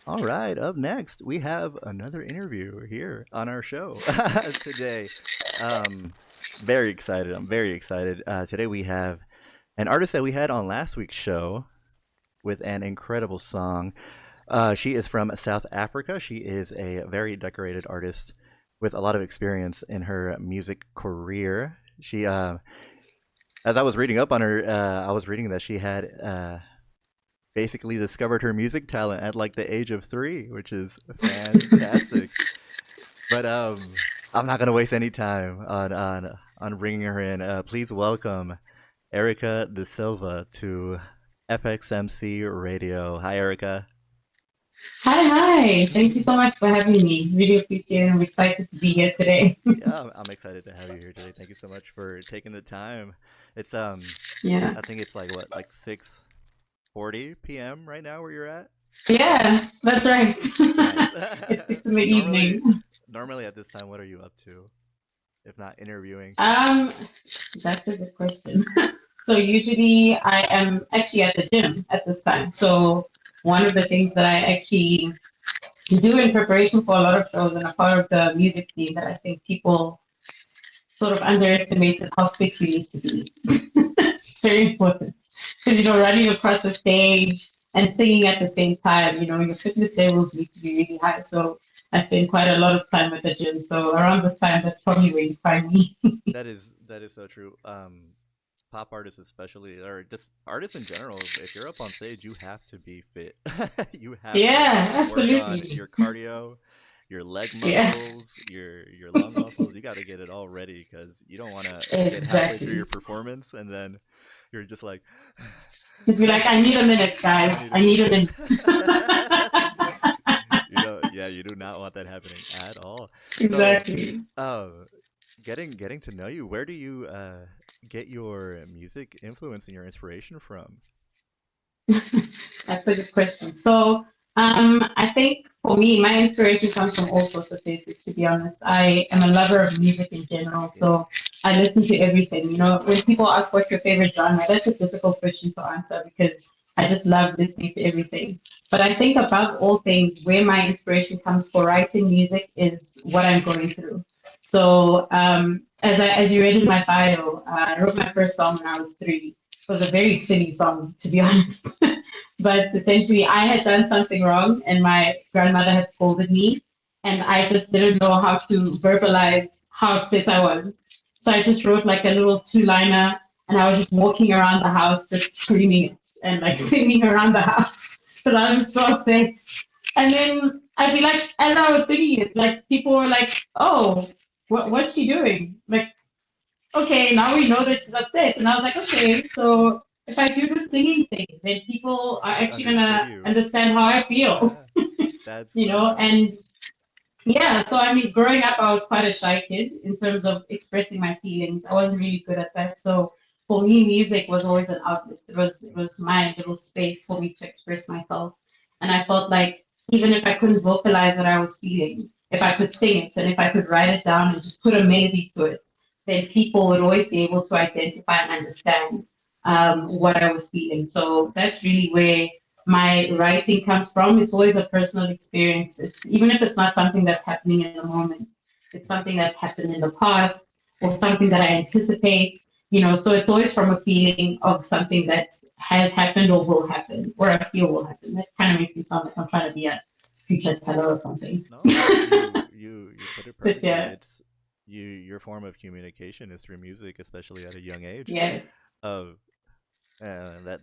All right, up next, we have another interview here on our show today. Um, very excited. I'm very excited. Today we have an artist that we had on last week's show with an incredible song. She is from South Africa. She is a very decorated artist with a lot of experience in her music career. As I was reading up on her, I was reading that she had basically discovered her music talent at like the age of 3, which is fantastic. But I'm not gonna waste any time on bringing her in. Please welcome Erica Da Silva to FXMC Radio. Hi, Erica. Hi, hi. Thank you so much for having me. Really appreciate it. I'm excited to be here today. Yeah, I'm excited to have you here today. Thank you so much for taking the time. It's Yeah. I think it's like what, like 6:40 p.m. right now where you're at. Yeah, that's right. Nice. It's 6 in the normally, evening. normally at this time, what are you up to? If not interviewing. Um, that's a good question. So usually I am actually at the gym at this time. So one of the things that I actually do in preparation for a lot of shows and a part of the music scene that I think people sort of underestimate is how fit you need to be. Very important. Because, running across the stage and singing at the same time, your fitness levels need to be really high. So I spend quite a lot of time at the gym. So around this time, that's probably where you find me. That is so true. Pop artists especially, or just artists in general, if you're up on stage, you have to be fit. You have to Yeah, work on absolutely. your cardio, your leg Yeah, muscles, your lung muscles. You got to get it all ready because you don't want to get halfway through your exactly. performance and then you're just like, To be like, I need a minute, I guys. need I a need a minute. minute. Yeah, you do not want that happening at all. So, Exactly. uh, getting to know you, where do you get your music influence and your inspiration from? That's a good question. So, I think for me, my inspiration comes from all sorts of places, to be honest. I am a lover of music in general, Yeah. so I listen to everything. When people ask what's your favorite genre, that's a difficult question to answer because I just love listening to everything. But I think above all things, where my inspiration comes for writing music is what I'm going through. So, as you read in my bio, I wrote my first song when I was 3. It was a very silly song, to be honest. But essentially, I had done something wrong, and my grandmother had scolded me, and I just didn't know how to verbalize how upset I was. So I just wrote like a little two-liner, and I was just walking around the house, just screaming it and like singing around the house. But I was so upset. And then I feel like, as I was singing it, like people were like, "Oh, what's she doing?" Like, okay, now we know that she's upset. And I was like, okay, so if I do the singing thing, then people are They actually understood gonna you. understand how I feel, That's so funny. and yeah, so I mean, growing up, I was quite a shy kid in terms of expressing my feelings. I wasn't really good at that. So for me, music was always an outlet. It was my little space for me to express myself. And I felt like even if I couldn't vocalize what I was feeling, if I could sing it and if I could write it down and just put a melody to it, then people would always be able to identify and understand what I was feeling. So that's really where my writing comes from. It's always a personal experience. It's even if it's not something that's happening in the moment, it's something that's happened in the past or something that I anticipate. So it's always from a feeling of something that has happened or will happen or I feel will happen. That kind of makes me sound like I'm trying to be a future teller or something. No, you put it But perfectly. yeah, It's your form of communication is through music, especially at a young age. yes, Uh,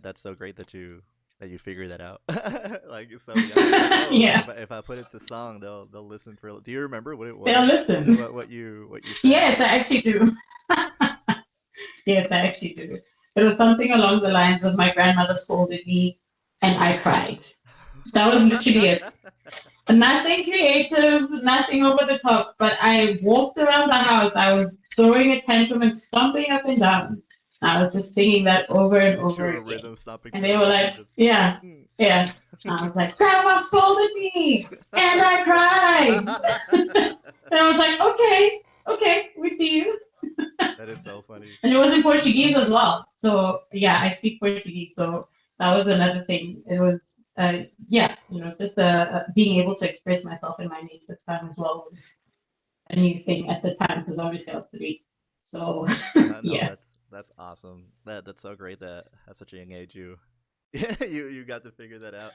that's so great that you figure that out. Like so young, you're like, oh, yeah, if I put it to song, they'll listen for. Do you remember what it they'll was? listen. What you said? Yes, I actually do. Yes, I actually do. It was something along the lines of my grandmother scolded me and I cried. That was literally it. Nothing creative, nothing over the top, but I walked around the house. I was throwing a tantrum and stomping up and down. I was just singing that over and To over a again. rhythm, stomping And to they a were rhythm. like, Just. yeah, yeah. I was like, Grandma scolded me and I cried. And I was like, okay, okay, we see you. That is so funny. And it was in Portuguese as well. So yeah, I speak Portuguese. So That was another thing. It was, yeah, just being able to express myself in my native tongue as well was a new thing at the time because obviously I was 3. So, No, yeah. that's awesome. That's so great that at such a young age you got to figure that out.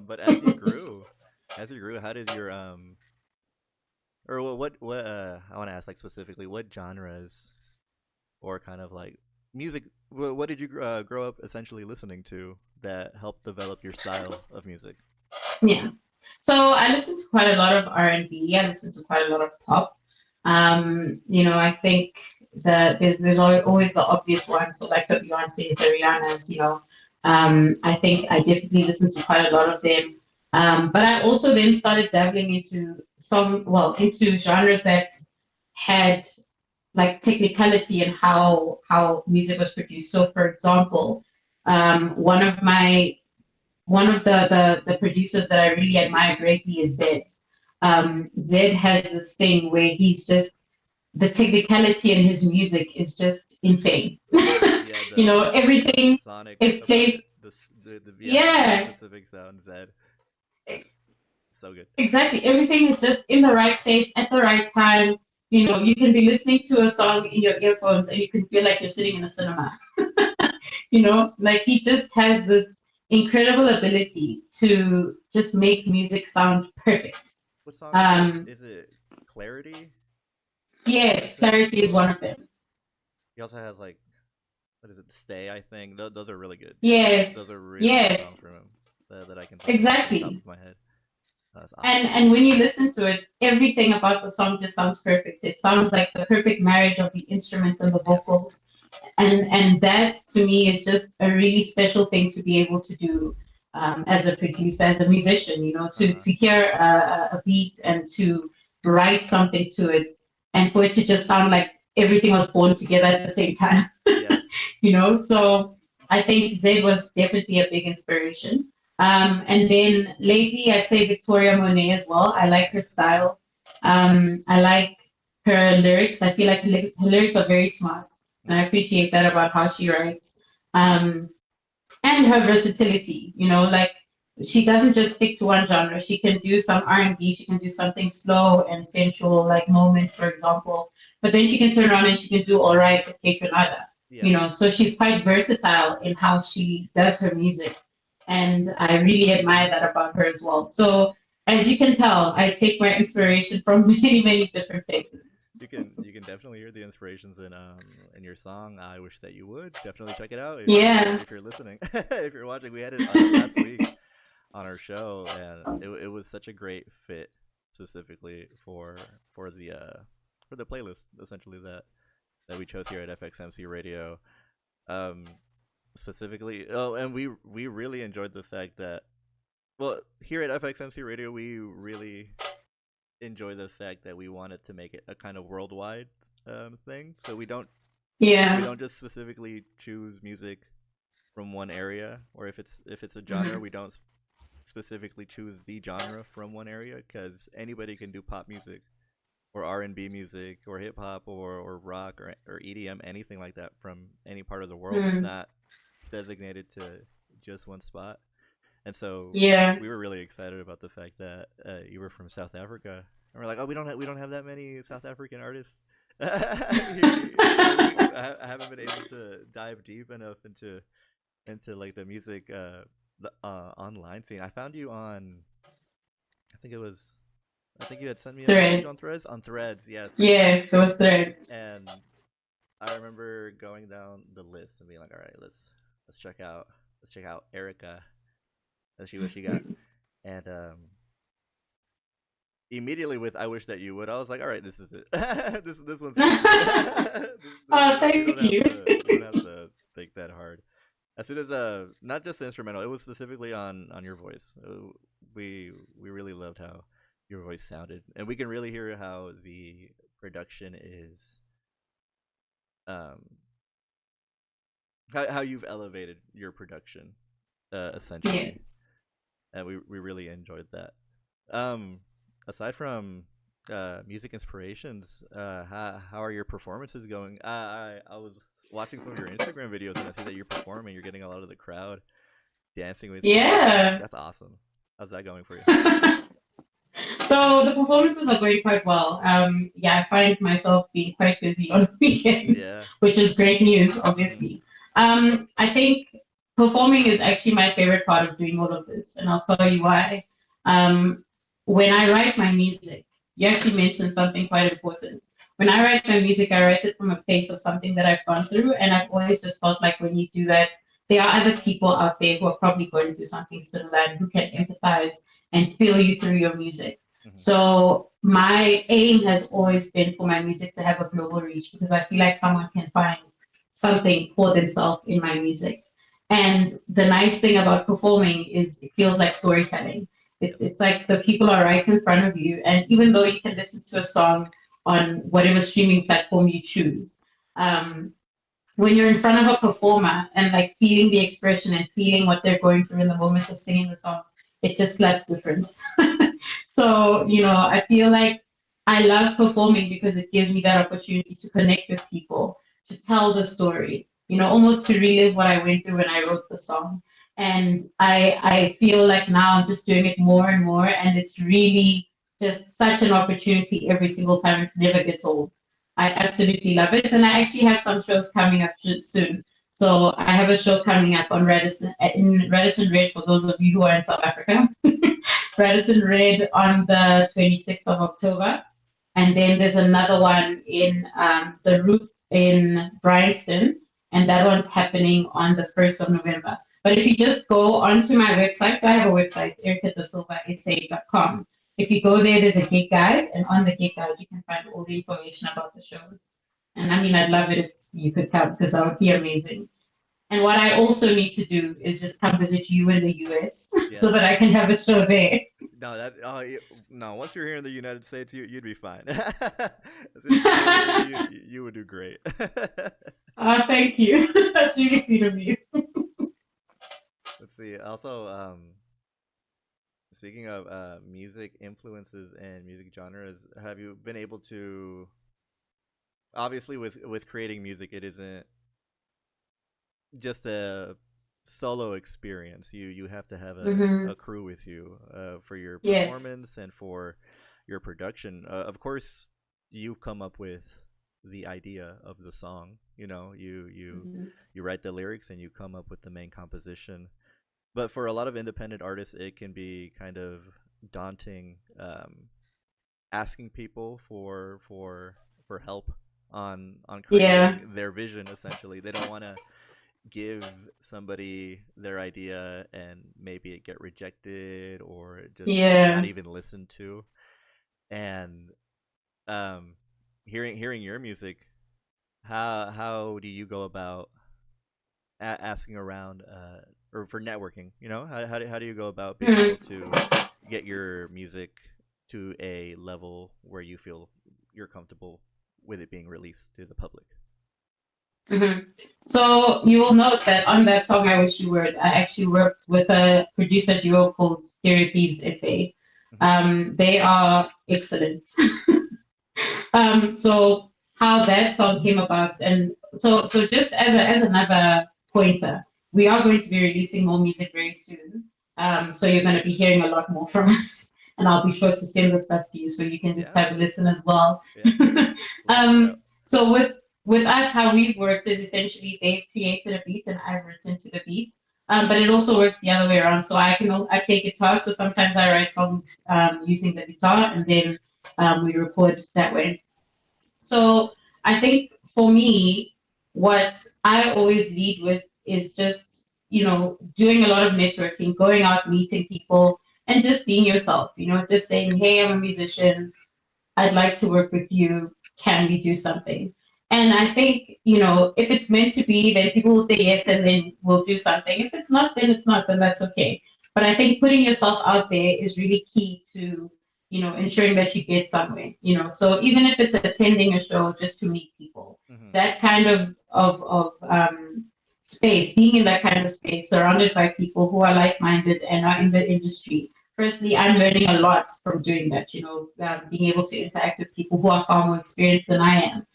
But as you grew, how did your or what I want to ask like specifically what genres or kind of like music what did you grow up essentially listening to that helped develop your style of music? Yeah. So I listen to quite a lot of R&B. I listen to quite a lot of pop. I think that there's always the obvious ones, so like the Beyonces, the Rihannas. I think I definitely listen to quite a lot of them. But I also then started dabbling into genres that had like technicality and how music was produced. So, for example, one of the producers that I really admire greatly is Zed. Zed has this thing where he's just the technicality in his music is just insane. Yeah, the Everything sonic is placed. the Yeah, specific sound Zed. That's so good. exactly. Everything is just in the right place at the right time. You can be listening to a song in your earphones and you can feel like you're sitting in a cinema. Like he just has this incredible ability to just make music sound perfect. What song is it? Um, Is it Clarity? You yes, said clarity is one of them. he also has like what is it? Stay, I think. Those are really good. Those Yes, are really good songs yes, from him that I can think of off the top exactly. of my head. That's And awesome. and when you listen to it, everything about the song just sounds perfect. It sounds like the perfect marriage of the instruments and the Yes. vocals. And that to me is just a really special thing to be able to do as a producer, as a musician. Uh to huh. to hear a beat and to write something to it, and for it to just sound like everything was born together at the same time. Yes. So I think Zed was definitely a big inspiration. And then lately, I'd say Victoria Monet as well. I like her Nice. style. I like her lyrics. I feel like her lyrics are very smart, and I Mm-hmm. appreciate that about how she writes. Um, and her versatility. Like she doesn't just stick to one genre. She can do some R&B. She can do something slow and sensual, like Moments, for example. But then she can turn around and she can do All Right with Kate Renata. Yeah. So she's quite versatile in how she does her music, and I really admire that about her as well. So as you can tell, I take my inspiration from many, many different places. You can definitely hear the inspirations in your song. I wish that you would definitely check it out Yeah. if you're listening if you're watching. We had it last week on our show, and it was such a great fit specifically for the playlist essentially that we chose here at FXMC Radio. Um, specifically, oh, and we really enjoyed the fact that well here at FXMC Radio we really enjoy the fact that we wanted to make it a kind of worldwide thing. So we Yeah. don't just specifically choose music from one area, or if it's a genre, Hmm. we don't specifically choose the genre from one area because anybody can do pop music or R&B music or hip hop or rock or EDM, anything like that from any part of the world. It's Mm. not designated to just one spot. And so Yeah. we were really excited about the fact that you were from South Africa. And we're like, oh, we don't have that many South African artists. I haven't been able to dive deep enough into like the music the online scene. I found you on I think it was I think you had sent me a message Threads. On Threads, yes. Yes, it was threads. And I remember going down the list and being like, all right, let's check out Erica. Let's see what she got. And immediately with "I wish that you would," I was like, "All right, this is it. This one's easy. Oh, We don't thank have you. to we don't have to think that hard." As soon as not just the instrumental, it was specifically on your voice. We really loved how your voice sounded, and we can really hear how the production is um how you've elevated your production essentially, Yes. and we really enjoyed that. Um, aside from music inspirations, how are your performances going? I was watching some of your Instagram videos and I see that you're performing. You're getting a lot of the crowd. dancing with you. Yeah. That's awesome. How's that going for you? So the performances are going quite well. Yeah, I find myself being quite busy on weekends, Yeah. which is great news, Hmm. obviously. I think performing is actually my favorite part of doing all of this, and I'll tell you why. Um, when I write my music, you actually mentioned something quite important. When I write my music, I write it from a place of something that I've gone through, and I've always just felt like when you do that, there are other people out there who are probably going through something similar and who can empathize and feel you through your music. Hmm. So my aim has always been for my music to have a global reach because I feel like someone can find something for themselves in my music. And the nice thing about performing is it feels like storytelling. Yep. It's like the people are right in front of you, and even though you can listen to a song on whatever streaming platform you choose, um, when you're in front of a performer and like feeling the expression and feeling what they're going through in the moment of singing the song, it just slaps different. So, I feel like I love performing because it gives me that opportunity to connect with people, to tell the story, almost to relive what I went through when I wrote the song. And I feel like now I'm just doing it more and more, and it's really just such an opportunity every single time. It never gets old. I absolutely love it. And I actually have some shows coming up soon. So I have a show coming up on Radisson in Radisson Red for those of you who are in South Africa. Radisson Red on the 26th of October. And then there's another one in the Roof in Bryanston, and that one's happening on the 1st of November. But if you just go onto my website, so I have a website, ericadasilva.com. If you go there, there's a gig guide, and on the gig guide, you can find all the information about the shows. And I mean, I'd love it if you could come because that would be amazing. And what I also need to do is just come visit you in the US so Yes. that I can have a show there. No, that no. Once you're here in the United States, you'd be fine. You would do great. Thank you. That's really sweet of you. Let's see. Also, speaking of music influences and music genres, have you been able to? Obviously, with creating music, it isn't just a solo experience. You have to have Mm-hmm. a crew with you for your Yes. performance and for your production. Of course, you come up with the idea of the song. Mm-hmm. You write the lyrics and you come up with the main composition. But for a lot of independent artists, it can be kind of daunting, asking people for help on Yeah. creating their vision. Essentially, they don't want to give somebody their idea and maybe it get rejected or just not Yeah. even listened to. And um hearing your music, how do you go about asking around or for networking, how do you go about being able Mm-hmm. to get your music to a level where you feel you're comfortable with it being released to the public? Mm-hmm. So you will note that on that song "I Wish You Were," I actually worked with a producer duo called Stereo Thieves SA. Hmm. They are excellent. So how that song came about, and so just as another pointer, we are going to be releasing more music very soon. So you're going to be hearing a lot more from us, and I'll be sure to send the stuff to you so you can just Yeah, have a listen as well. yeah, we'll check it out. So with us, how we've worked is essentially they've created a beat and I've written to the beat. But it also works the other way around. So I play guitar, so sometimes I write songs using the guitar, and then we record that way. So I think for me, what I always lead with is just, doing a lot of networking, going out, meeting people, and just being yourself, just saying, hey, I'm a musician. I'd like to work with you. Can we do something? And I think, if it's meant to be, then people will say yes and then we'll do something. If it's not, then it's not, and that's okay. But I think putting yourself out there is really key to, ensuring that you get somewhere, So even if it's attending a show just to meet people, Hmm. that kind of space, being in that kind of space, surrounded by people who are like-minded and are in the industry. Firstly, I'm learning a lot from doing that, being able to interact with people who are far more experienced than I am,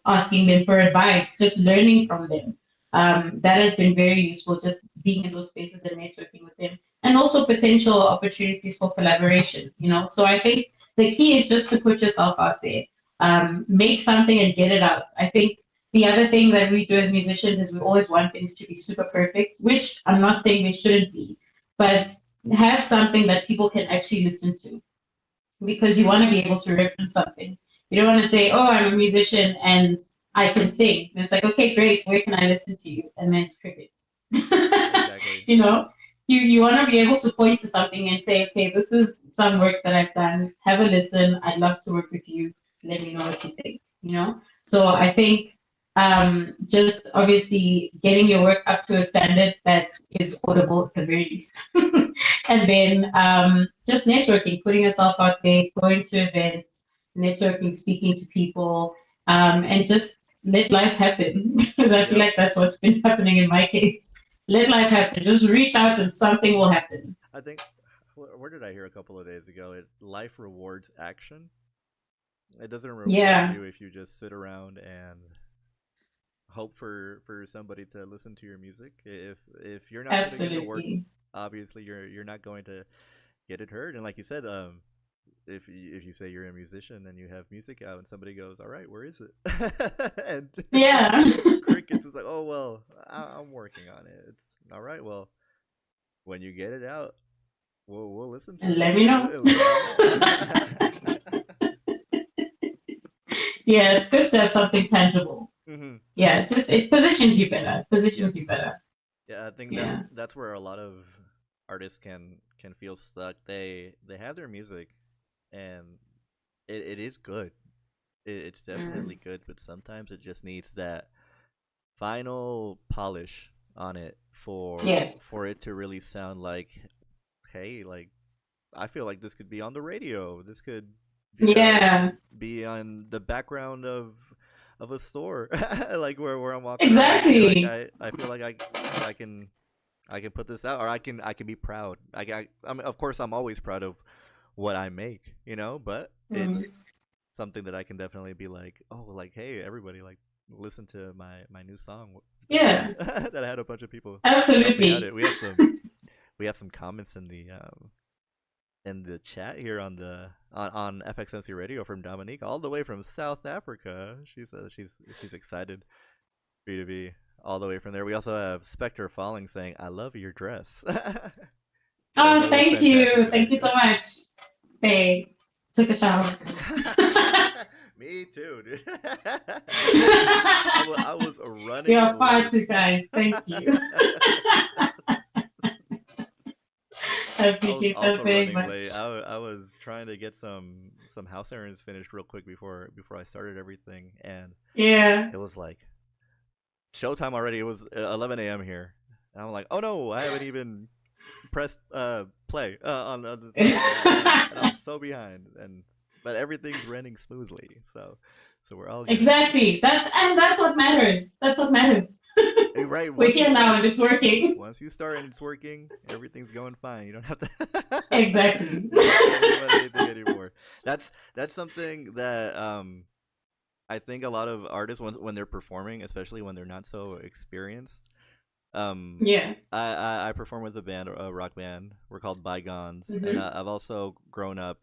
asking them for advice, just learning from them. That has been very useful, just being in those spaces and networking with them, and also potential opportunities for collaboration. So I think the key is just to put yourself out there, make something and get it out. I think the other thing that we do as musicians is we always want things to be super perfect, which I'm not saying they shouldn't be, but have something that people can actually listen to, because you want to be able to reference something. You don't want to say, "Oh, I'm a musician and I can sing." And it's like, "Okay, great. Where can I listen to you?" And then it's crickets. Exactly. you know, you want to be able to point to something and say, "Okay, this is some work that I've done. Have a listen. I'd love to work with you. Let me know what you think." So I think just obviously getting your work up to a standard that is audible at the very least. And then just networking, putting yourself out there, going to events, networking, speaking to people, and just let life happen. Because I feel Yep. like that's what's been happening in my case. Let life happen. Just reach out and something will happen. I think where did I hear a couple of days ago? Life rewards action. It doesn't reward Yeah, you if you just sit around and hope for somebody to listen to your music. If you're not putting in the work, absolutely. obviously you're not going to get it heard. And like you said, if you say you're a musician and you have music out and somebody goes, "All right, where is it?" and Yeah. crickets is like, "Oh well, I'm working on it." It's all right. Well, when you get it out, we'll listen to And it. let me know. Let me know. Yeah, it's good to have something tangible. hmm Yeah, just it positions you better. Positions you Yes. better. Yeah, I think Yeah. that's where a lot of artists can feel stuck. They have their music, and it is good. It's Mm. definitely good, but sometimes it just needs that final polish on it Yes. for it to really sound like, hey, like I feel like this could be on the radio. This could be Yeah. be on the background of a store, like where I'm walking around. Exactly. I feel like I can I can put this out, or I can be proud. I mean, of course, I'm always proud of what I make, but Mm. it's something that I can definitely be like, oh, like hey, everybody, like listen to my new song that I Yeah. that I had a bunch of people help me out. Absolutely. It we have some comments in the chat here on FXMC Radio from Dominique, all the way from South Africa. She says she's excited for you to be all the way from there. We also have Spectre Falling saying, "I love your dress." Oh, Definitely look thank fantastic you. today. Thank you so much. Thanks. Took a shower. Me too, dude. I was running You're far late. too kind. Thank you. I I was appreciate that also very running late. much. I was trying to get some house errands finished real quick before I started everything, and Yeah. it was like showtime already. It was 11 a.m. here, and I'm like, oh no, I haven't even pressed play on the thing, and I'm so behind, but everything's running smoothly, so we're all good. Exactly. That's what matters. That's what matters. Right, We're here now and it's working. once you start and it's working, everything's going fine. You don't have to Exactly. you don't have to worry about anything anymore. That's something that I think a lot of artists when they're performing, especially when they're not so experienced. Yeah. I perform with a band, a rock band. We're called Bygones, and Mm-hmm. I've also grown up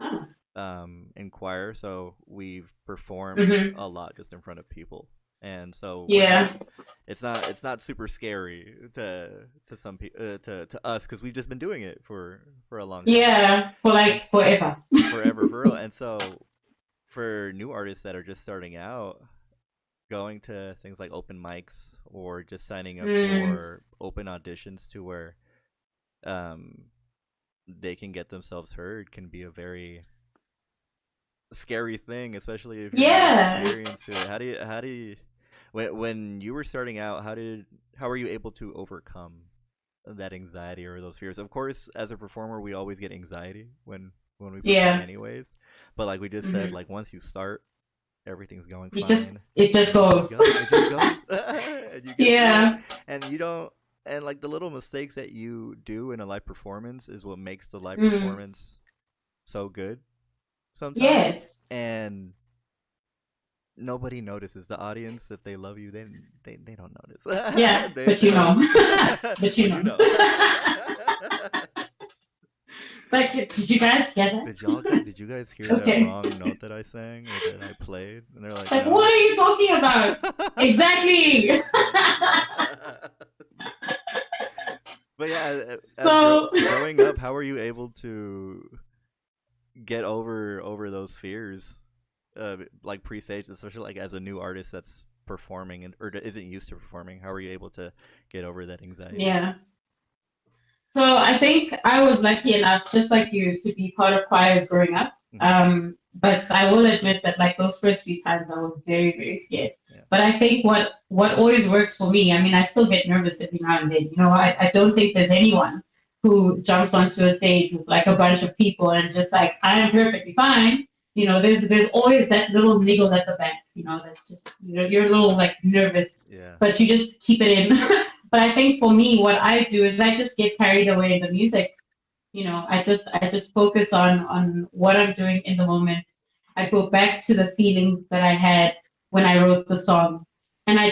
Oh. in choir, so we've performed Mm-hmm. a lot just in front of people, and so we're not. Yeah. It's not super scary to some people to us because we've just been doing it for a long time, Yeah. For and like forever. forever for real. And so for new artists that are just starting out, going to things like open mics or just signing up Mm. for open auditions to where um they can get themselves heard can be a very scary thing, especially if you're not Yeah. experienced to it. How do you when you were starting out, how were you able to overcome that anxiety or those fears? Of course, as a performer, we always get anxiety when we perform Yeah. anyways. But like we just said, Mm-hmm. like once you start, everything's going It just fine, it just and it just goes. goes. It just goes, and you get through it, Yeah. and you don't. And like the little mistakes that you do in a live performance is what makes the live Mm. performance so good sometimes. Yes. And nobody notices. The audience, if they love you, they don't notice. Yeah, but you know. But you But you know. know. It's like, did you guys get it? Did you guys hear that Okay. wrong note that I sang or that I played? And they're like, Like, no. what are you talking about? Exactly. But yeah, So, growing up, how were you able to get over those fears, like pre-stage, especially like as a new artist that's performing or isn't used to performing? How were you able to get over that anxiety? yeah. So I think I was lucky enough, just like you, to be part of choirs growing up. Hmm. But I will admit that like those first few times I was very, very scared. Yeah. But I think what always works for me, I mean, I still get nervous every now and then. You know, I don't think there's anyone who jumps onto a stage with like a bunch of people and just like, I am perfectly fine. You know, there's always that little niggle at the back, you know, that's just, you know, you're a little like nervous, Yeah. but you just keep it in. But I think for me, what I do is I just get carried away in the music. You know, I just focus on what I'm doing in the moment. I go back to the feelings that I had when I wrote the song, and I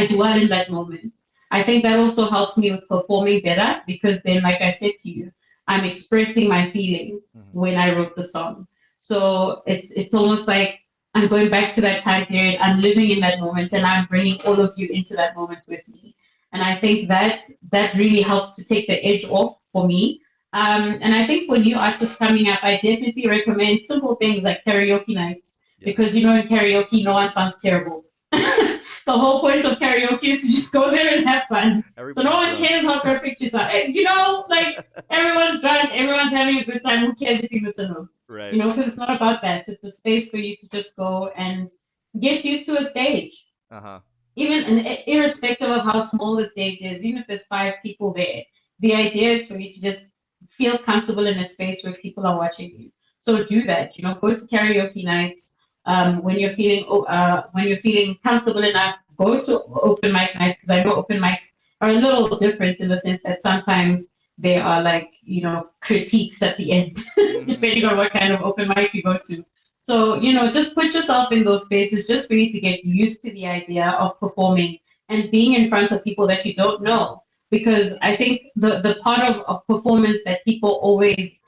dwell in that moment. I think that also helps me with performing better because then, like I said to you, I'm expressing my feelings Hmm. when I wrote the song. So it's almost like I'm going back to that time period. I'm living in that moment, and I'm bringing all of you into that moment with me. And I think that really helps to take the edge off for me. And I think for new artists coming up, I definitely recommend simple things like karaoke nights Yeah. because you know in karaoke no one sounds terrible. The whole point of karaoke is to just go there and have fun. So no Everybody's one drunk. cares how perfect you sound. You know, like everyone's drunk, everyone's having a good time. Who cares if you miss a note? Right. You know, because it's not about that. It's a space for you to just go and get used to a stage. Uh huh. Even irrespective of how small the stage is, even if there's 5 people there, the idea is for you to just feel comfortable in a space where people are watching you. So do that. You know, go to karaoke nights. When you're feeling comfortable enough, go to open mic nights because I know open mics are a little different in the sense that sometimes they are like critiques at the end, depending on Yeah. what kind of open mic you go to. So, just put yourself in those spaces just for you to get used to the idea of performing and being in front of people that you don't know. Because I think the part of performance that people always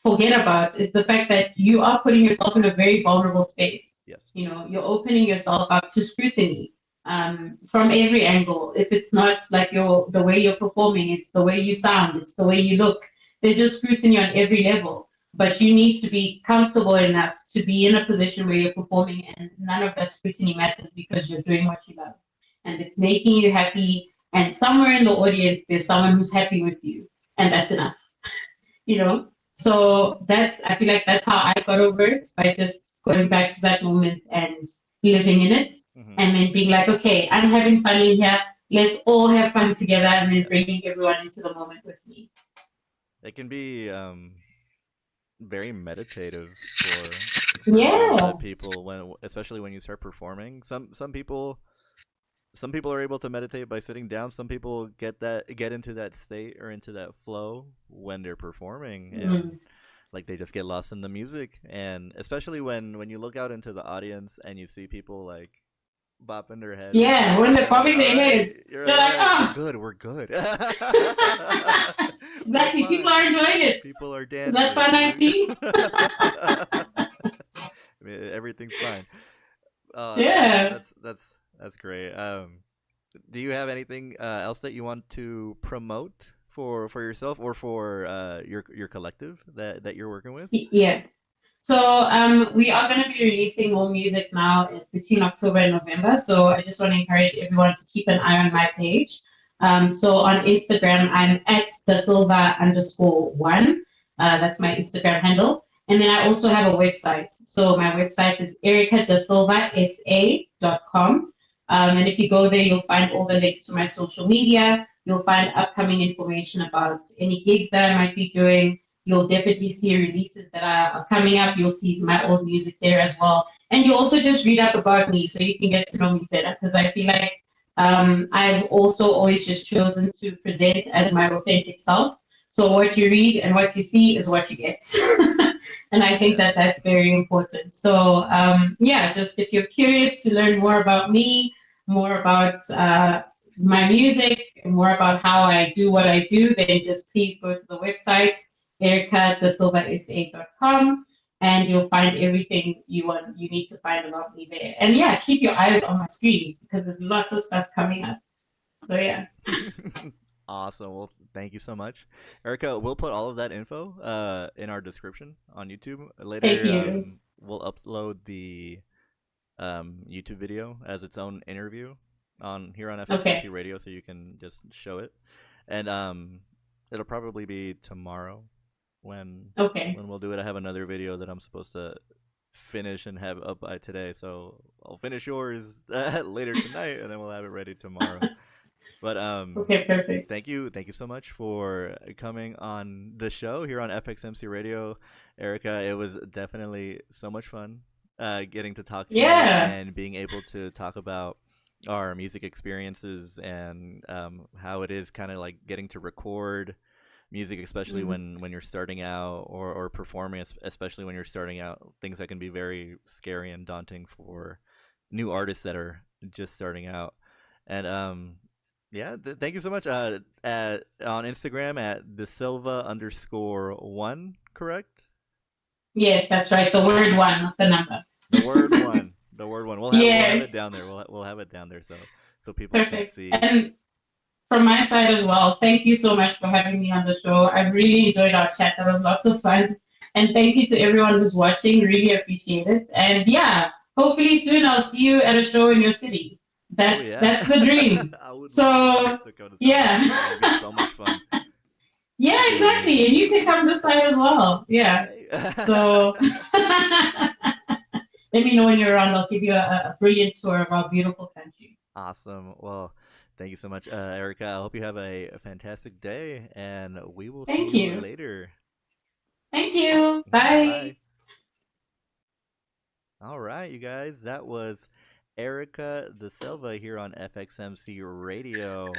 forget about is the fact that you are putting yourself in a very vulnerable space. Yes. You're opening yourself up to scrutiny from every angle. If it's not like the way you're performing, it's the way you sound, it's the way you look. There's just scrutiny on every level. But you need to be comfortable enough to be in a position where you're performing and none of that scrutiny matters because you're doing what you love. And it's making you happy. And somewhere in the audience, there's someone who's happy with you. And that's enough, you know? So I feel like that's how I got over it by just going back to that moment and living in it. Hmm. And then being like, okay, I'm having fun in here. Let's all have fun together. And then Yes. bringing everyone into the moment with me. It can be very meditative for a lot Yeah. of people especially when you start performing. Some people are able to meditate by sitting down. Some people get into that state or into that flow when they're performing, and Mm. like they just get lost in the music. And especially when you look out into the audience and you see people like bopping their head and Yeah, stuff, when they're you're like, bobbing all their right, heads, you're you're like, all like, right, oh, we're good. We're exactly. People fine. are enjoying it. People are Is that fun I dancing. see? I mean, everything's fine. Yeah. That's great. Do you have anything else that you want to promote for yourself or for your collective that you're working with? Yeah. So we are going to be releasing more music now between October and November. So I just want to encourage everyone to keep an eye on my page. So on Instagram, I'm at Da Silva _1. That's my Instagram handle. And then I also have a website. So my website is ericadasilvasa.com. And if you go there, you'll find all the links to my social media. You'll find upcoming information about any gigs that I might be doing. You'll definitely see releases that are coming up. You'll see my old music there as well. And you also just read up about me so you can get to know me better because I feel like I've also always just chosen to present as my authentic self. So what you read and what you see is what you get. And I think that that's very important. So yeah, just if you're curious to learn more about me, more about my music, more about how I do what I do, then just please go to the website, ericadasilvasa.com, and you'll find everything you need to find about me there. And yeah, keep your eyes on my screen because there's lots of stuff coming up. So yeah. Awesome. Well, thank you so much, Erica. We'll put all of that info in our description on YouTube Thank later. you. We'll upload the YouTube video as its own interview on here on Okay. FXMC Radio, so you can just show it. And it'll probably be tomorrow when Okay. we'll do it. I have another video that I'm supposed to finish and have up by today, so I'll finish yours later tonight, and then we'll have it ready tomorrow. But Okay, perfect. thank you so much for coming on the show here on FXMC Radio, Erica. It was definitely so much fun getting to talk to you Yeah. and being able to talk about our music experiences and how it is kind of like getting to record music, especially Mm. when you're starting out, or performing, especially when you're starting out. Things that can be very scary and daunting for new artists that are just starting out. And yeah, thank you so much. On Instagram at the Silva_1, correct? Yes, that's right. The word one, not the number. The word one. The word one. We'll have it Yes. down there. We'll have it down there so people can Perfect. see. And from my side as well, thank you so much for having me on the show. I've really enjoyed our chat. That was lots of fun. And thank you to everyone who's watching. Really appreciate it. And yeah, hopefully soon I'll see you at a show in your city. Oh yeah. That's the dream. I would love So to go to South Africa. yeah. That'd be so much fun. Yeah, That'd be exactly. amazing. And you can come this side as well. Yeah. Yay. So let me know when you're around. I'll give you a brilliant tour of our beautiful country. Awesome. Well, thank you so much, Erica. I hope you have a fantastic day, and we will see Thank you you. later. Thank you. Bye. Bye. All right, you guys. That was Erica Da Silva here on FXMC Radio.